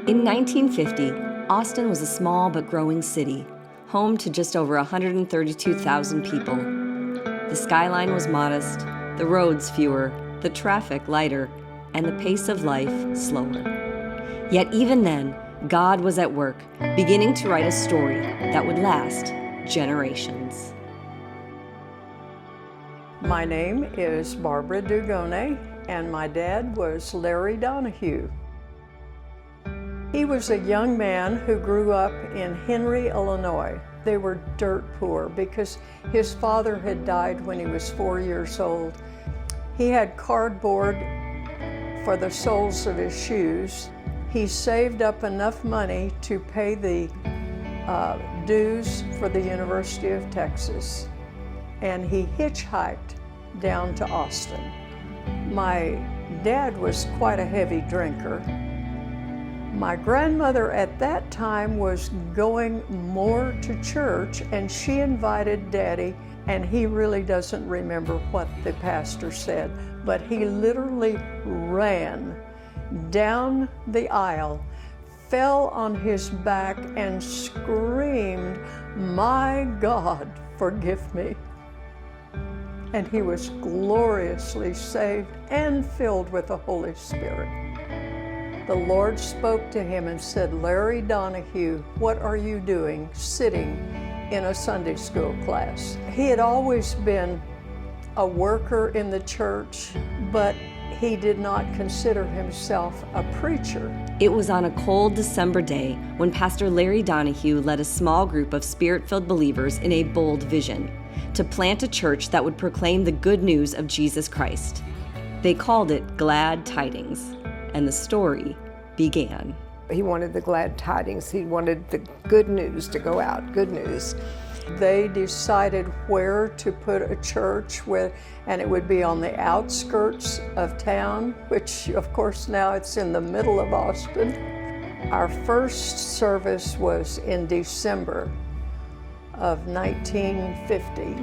In 1950, Austin was a small but growing city, home to just over 132,000 people. The skyline was modest, the roads fewer, the traffic lighter, and the pace of life slower. Yet even then, God was at work, beginning to write a story that would last generations. My name is Barbara Dugone, and my dad was Larry Donahue. He was a young man who grew up in Henry, Illinois. They were dirt poor because his father had died when he was 4 years old. He had cardboard for the soles of his shoes. He saved up enough money to pay the dues for the University of Texas, and he hitchhiked down to Austin. My dad was quite a heavy drinker. My grandmother at that time was going more to church, and she invited Daddy, and he really doesn't remember what the pastor said, but he literally ran down the aisle, fell on his back, and screamed, "My God, forgive me." And he was gloriously saved and filled with the Holy Spirit. The Lord spoke to him and said, "Larry Donahue, what are you doing sitting in a Sunday school class?" He had always been a worker in the church, but he did not consider himself a preacher. It was on a cold December day when Pastor Larry Donahue led a small group of Spirit-filled believers in a bold vision to plant a church that would proclaim the good news of Jesus Christ. They called it Glad Tidings. And the story began. He wanted the glad tidings. He wanted the good news to go out, good news. They decided where to put a church with, and it would be on the outskirts of town, which of course now it's in the middle of Austin. Our first service was in December of 1950,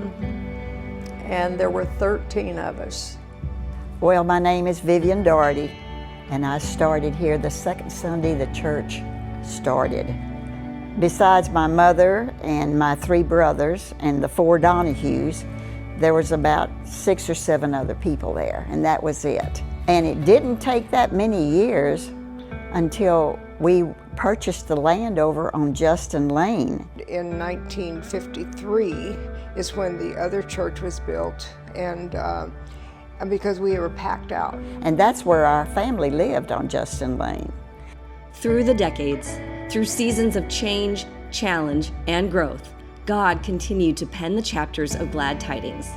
and there were 13 of us. Well, my name is Vivian Doherty, and I started here the second Sunday the church started. Besides my mother and my 3 brothers and the 4 Donahues, there was about 6 or 7 other people there, and that was it. And it didn't take that many years until we purchased the land over on Justin Lane. In 1953 is when the other church was built, and because we were packed out. And that's where our family lived, on Justin Lane. Through the decades, through seasons of change, challenge, and growth, God continued to pen the chapters of Glad Tidings.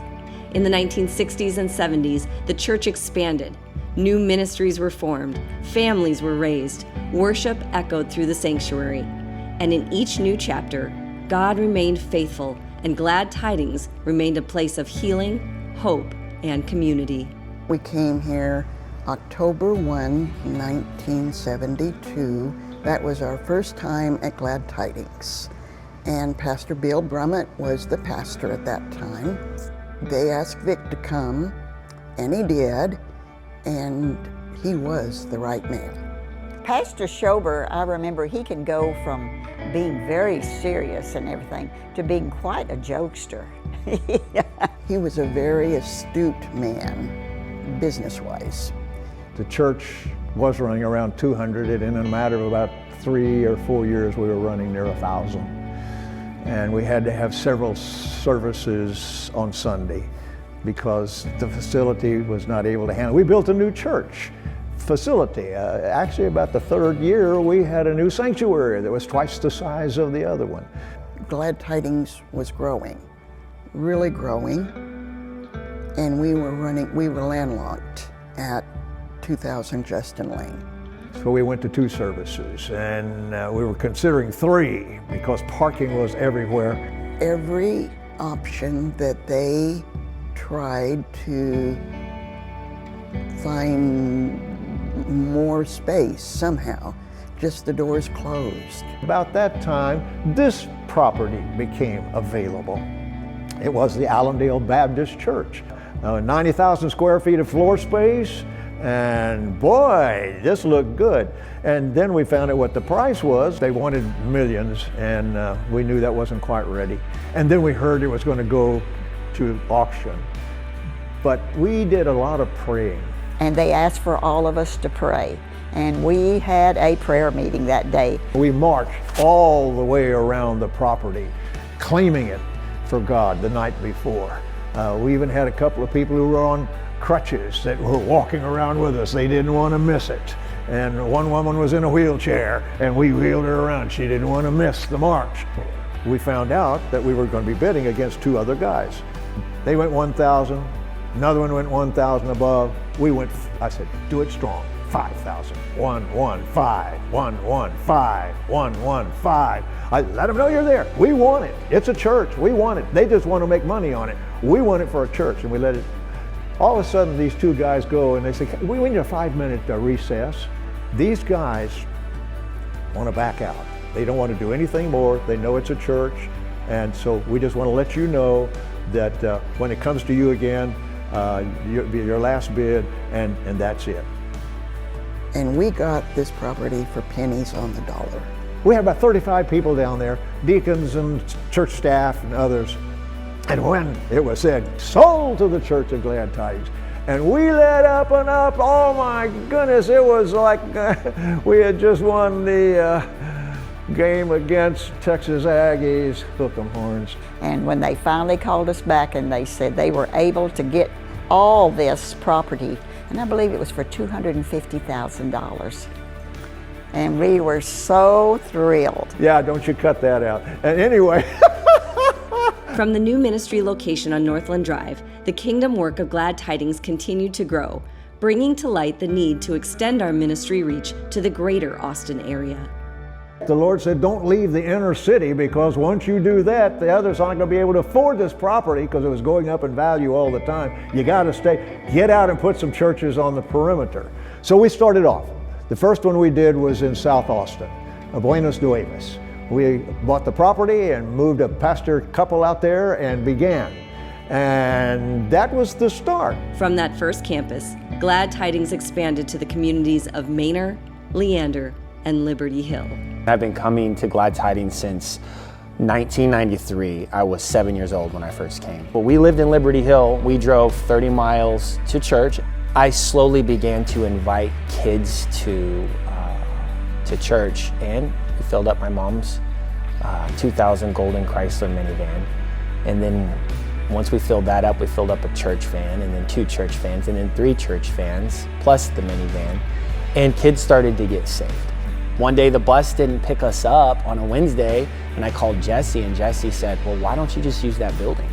In the 1960s and 70s, the church expanded. New ministries were formed, families were raised, worship echoed through the sanctuary. And in each new chapter, God remained faithful, and Glad Tidings remained a place of healing, hope, and community. We came here October 1, 1972. That was our first time at Glad Tidings. And Pastor Bill Brummett was the pastor at that time. They asked Vic to come, and he did, and he was the right man. Pastor Schober, I remember he can go from being very serious and everything to being quite a jokester. He was a very astute man, business-wise. The church was running around 200, and in a matter of about 3 or 4 years, we were running near 1,000. And we had to have several services on Sunday because the facility was not able to handle. We built a new church facility. Actually, about the 3rd year, we had a new sanctuary that was twice the size of the other one. Glad Tidings was growing, really growing, and we were landlocked at 2000 Justin Lane. So we went to 2 services, and we were considering 3 because parking was everywhere. Every option that they tried to find more space somehow, just the doors closed. About that time, this property became available. It was the Allendale Baptist Church. 90,000 square feet of floor space, And boy, this looked good. And then we found out what the price was. They wanted millions, and we knew that wasn't quite ready. And then we heard it was going to go to auction. But we did a lot of praying. And they asked for all of us to pray. And we had a prayer meeting that day. We marched all the way around the property, claiming it for God the night before. We even had a couple of people who were on crutches that were walking around with us. They didn't want to miss it. And one woman was in a wheelchair, and we wheeled her around. She didn't want to miss the march. We found out that we were going to be bidding against two other guys. They went 1,000, another one went 1,000 above. We went, I said, do it strong. 5,000. 115, 115, 115. I let them know you're there. We want it. It's a church. We want it. They just want to make money on it. We want it for a church, and we let it. All of a sudden, these two guys go and they say, we need a 5-minute recess. These guys want to back out. They don't want to do anything more. They know it's a church, and so we just want to let you know that when it comes to you again, your last bid, and that's it. And we got this property for pennies on the dollar. We had about 35 people down there, deacons and church staff and others. And when it was said, sold to the Church of Glad Tidings, and we led up and up, oh my goodness, it was like we had just won the game against Texas Aggies, hook 'em horns. And when they finally called us back and they said they were able to get all this property, and I believe it was for $250,000. And we were so thrilled. Yeah, don't you cut that out. And anyway. From the new ministry location on Northland Drive, the kingdom work of Glad Tidings continued to grow, bringing to light the need to extend our ministry reach to the greater Austin area. The Lord said, don't leave the inner city, because once you do that, the others aren't going to be able to afford this property because it was going up in value all the time. You got to get out and put some churches on the perimeter. So we started off. The first one we did was in South Austin, Buenos Nuevos. We bought the property and moved a pastor couple out there and began. And that was the start. From that first campus, Glad Tidings expanded to the communities of Manor, Leander, and Liberty Hill. I've been coming to Glad Tidings since 1993. I was 7 years old when I first came. Well, we lived in Liberty Hill. We drove 30 miles to church. I slowly began to invite kids to church, and we filled up my mom's 2000 Golden Chrysler minivan. And then once we filled that up, we filled up a church van, and then 2 church vans, and then 3 church vans, plus the minivan. And kids started to get saved. One day the bus didn't pick us up on a Wednesday, and I called Jesse, and Jesse said, well, why don't you just use that building?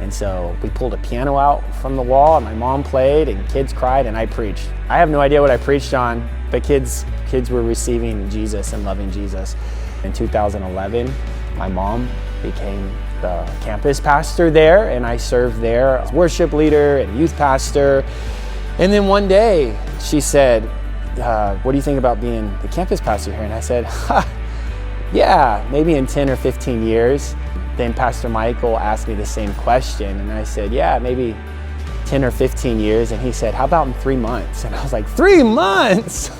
And so we pulled a piano out from the wall, and my mom played, and kids cried, and I preached. I have no idea what I preached on, but kids were receiving Jesus and loving Jesus. In 2011, my mom became the campus pastor there, and I served there as worship leader and youth pastor. And then one day she said, what do you think about being the campus pastor here? And I said, yeah, maybe in 10 or 15 years. Then Pastor Michael asked me the same question, and I said, yeah, maybe 10 or 15 years. And he said, how about in 3 months? And I was like, 3 months?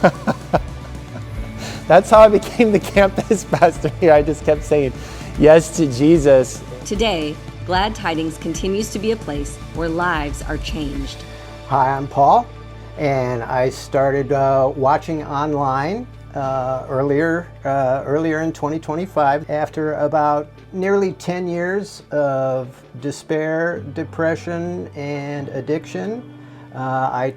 That's how I became the campus pastor here. I just kept saying yes to Jesus. Today, Glad Tidings continues to be a place where lives are changed. Hi, I'm Paul, and I started watching online earlier in 2025. After about nearly 10 years of despair, depression, and addiction, I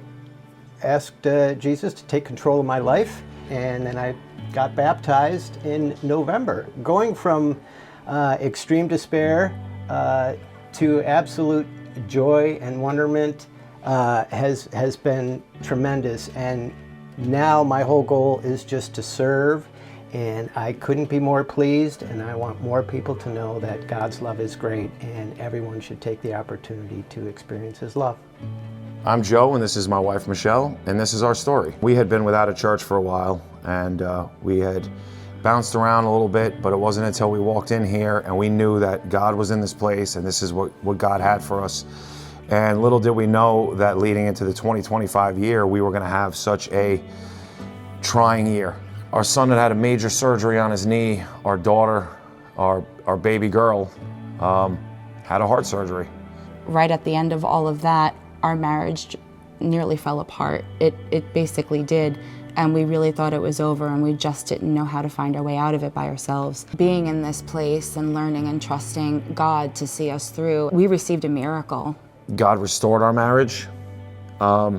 asked Jesus to take control of my life, and then I got baptized in November. Going from extreme despair to absolute joy and wonderment has been tremendous, and now my whole goal is just to serve, and I couldn't be more pleased, and I want more people to know that God's love is great, and everyone should take the opportunity to experience His love. I'm Joe, and this is my wife Michelle, and this is our story. We had been without a church for a while, and we had bounced around a little bit, but it wasn't until we walked in here and we knew that God was in this place and this is what God had for us. And little did we know that leading into the 2025 year, we were gonna have such a trying year. Our son had a major surgery on his knee. Our daughter, our baby girl, had a heart surgery. Right at the end of all of that, our marriage nearly fell apart. It basically did. And we really thought it was over, and we just didn't know how to find our way out of it by ourselves. Being in this place and learning and trusting God to see us through, we received a miracle. God restored our marriage,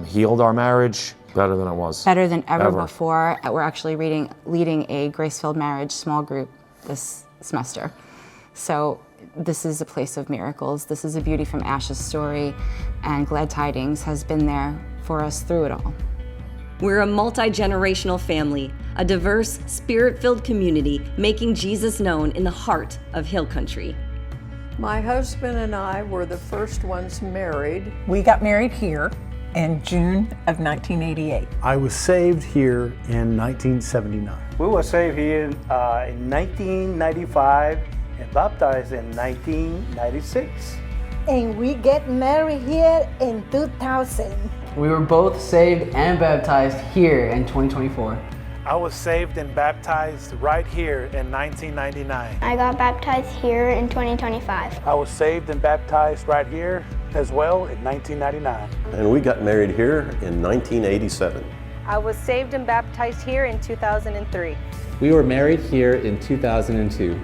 healed our marriage better than it was. Better than ever before. We're actually leading a grace-filled marriage small group this semester. So this is a place of miracles. This is a Beauty from Ashes story, and Glad Tidings has been there for us through it all. We're a multi-generational family, a diverse, spirit-filled community making Jesus known in the heart of Hill Country. My husband and I were the first ones married. We got married here in June of 1988. I was saved here in 1979. We were saved here in 1995 and baptized in 1996. And we get married here in 2000. We were both saved and baptized here in 2024. I was saved and baptized right here in 1999. I got baptized here in 2025. I was saved and baptized right here as well in 1999. And we got married here in 1987. I was saved and baptized here in 2003. We were married here in 2002.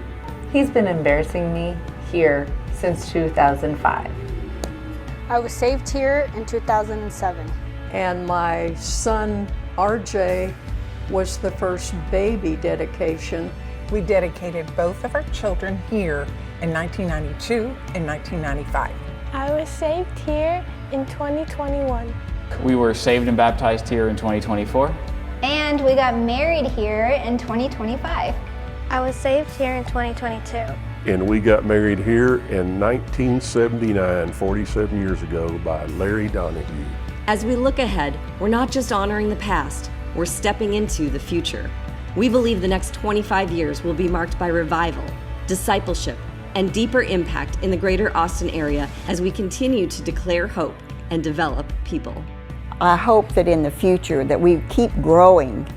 He's been embarrassing me here since 2005. I was saved here in 2007. And my son, RJ, was the first baby dedication. We dedicated both of our children here in 1992 and 1995. I was saved here in 2021. We were saved and baptized here in 2024. And we got married here in 2025. I was saved here in 2022. And we got married here in 1979, 47 years ago, by Larry Donahue. As we look ahead, we're not just honoring the past, we're stepping into the future. We believe the next 25 years will be marked by revival, discipleship, and deeper impact in the greater Austin area as we continue to declare hope and develop people. I hope that in the future that we keep growing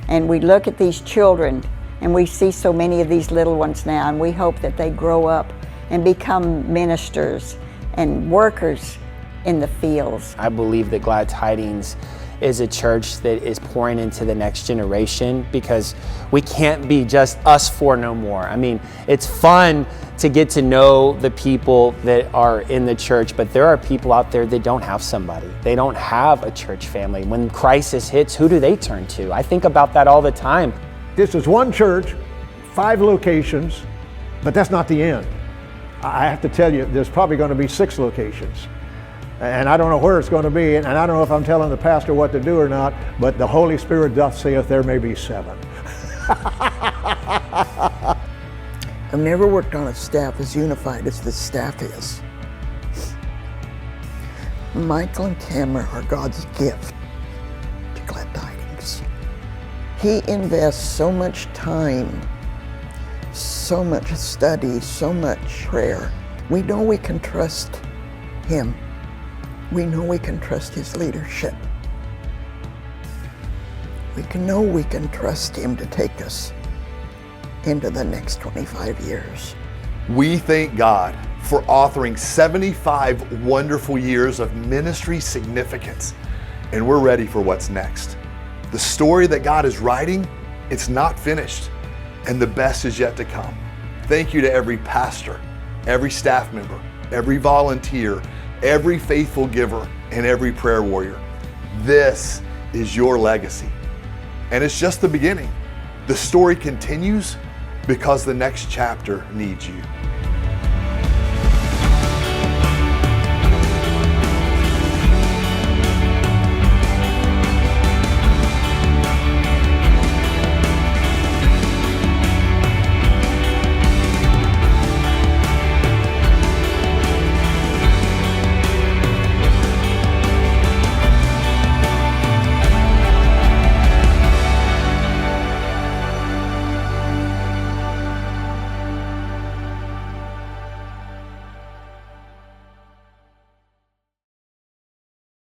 and we look at these children and we see so many of these little ones now, and we hope that they grow up and become ministers and workers in the fields. I believe that Glad Tidings is a church that is pouring into the next generation, because we can't be just us four no more. I mean, it's fun to get to know the people that are in the church, but there are people out there that don't have somebody. They don't have a church family. When crisis hits, who do they turn to? I think about that all the time. This is one church, 5 locations, but that's not the end. I have to tell you, there's probably going to be 6 locations. And I don't know where it's going to be, and I don't know if I'm telling the pastor what to do or not, but the Holy Spirit doth saith there may be 7. I've never worked on a staff as unified as this staff is. Michael and Tamara are God's gift to Glad Tidings. He invests so much time, so much study, so much prayer. We know we can trust him. We know we can trust his leadership. We can trust him to take us into the next 25 years. We thank God for authoring 75 wonderful years of ministry significance, and we're ready for what's next. The story that God is writing, it's not finished, and the best is yet to come. Thank you to every pastor, every staff member, every volunteer, every faithful giver, and every prayer warrior. This is your legacy, and it's just the beginning. The story continues because the next chapter needs you.